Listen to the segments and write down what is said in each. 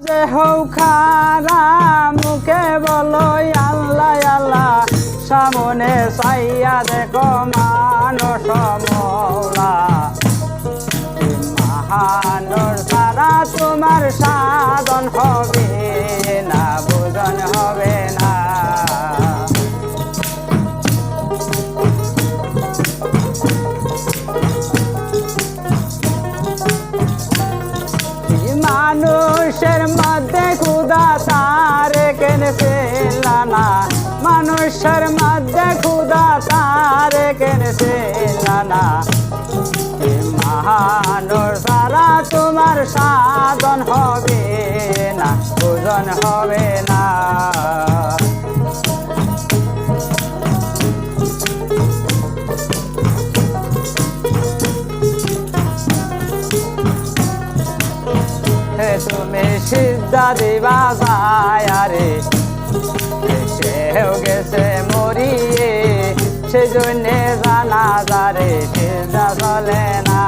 যে হও খারা মুখে বলো আল্লাহ আল্লাহ সামনে চাইয়া দেখো মানুষ মৌলা মহানুর সারা তোমার সাধন হবে না বোঝন হবে না মানুষের মধ্যে খুদা তারে কেনেছে লানা মানুষের মধ্যে খুদা তারে কেনেছে লানা মহানুর সারা তোমার সাধন হবে না পূজন হবে না তুমি সিদ্ধা দিবা যায় সেও গেছে মরিয়ে সেজন্য জানা যারে সিদ্ধা চলে না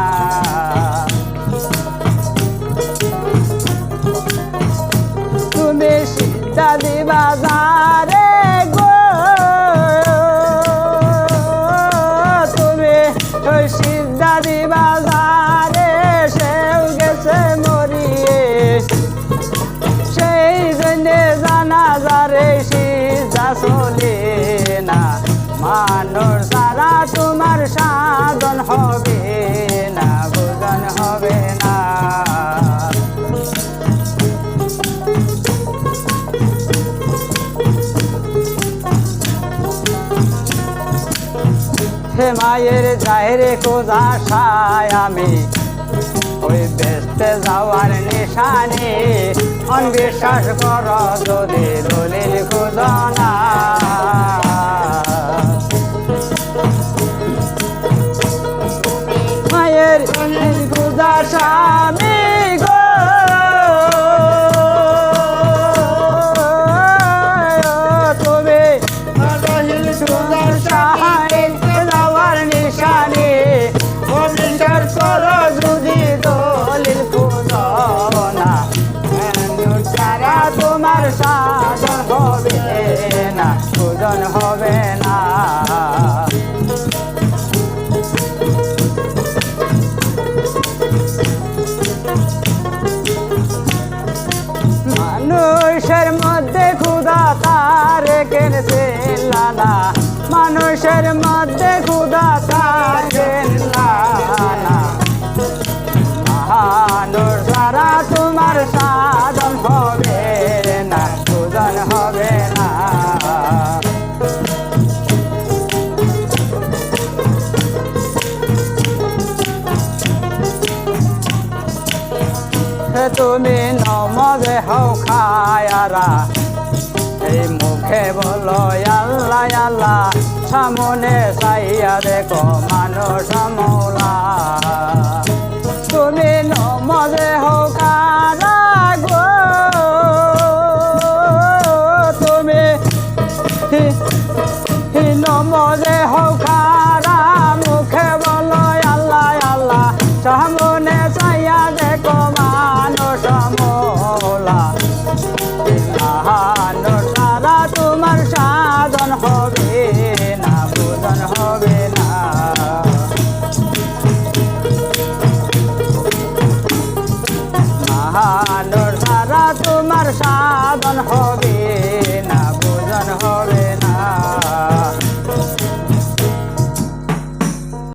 তুমি সিদ্ধা দিবা যারে গো তুমি সিদ্ধা দিবা যারে সেও গেছে মরিয়ে সেই জন্যে জানা যারে সিদ্ধা চলে না মানুষ সারা তোমার সাধন হবে না ভোজন হবে না হে মায়ের জাহেরে খোঁজা সায় আমি ওই বেসতে যাওয়ার নিশানে অনবিশ্বাস কর যদি দলিল খোঁজো না মায়ের খোঁজা স্বামী গো তুমি খোঁজার সাহায্যে যাওয়ার নিশানে অবিশ্বাস কর যদি দলিল খোঁজো না সারা তোমার সাধন হবে না পূজন হবে না মানুষের মধ্যে খুদা তারে কেনেছে লানা মানুষের মধ্যে খুদা তারে লানা মহানুর সারা তোমার সাধন হবে না পূজন হবে না তুমি নমদে হও খায়ারা এই মুখে বলো আল্লাহ আল্লাহ সামনে চাইয়া দেখো মানুষ মৌলা তুমি নমদে হও খারা গো তুমি নমদে হও খারা মুখে বলো আল্লাহ আল্লাহ সামনে চাইয়া দেখো মানুষ মৌলা মহানুর সারা তোমার সাধন হবে না পূজন হবে না মহানুর সারা তোমার সাধন হবে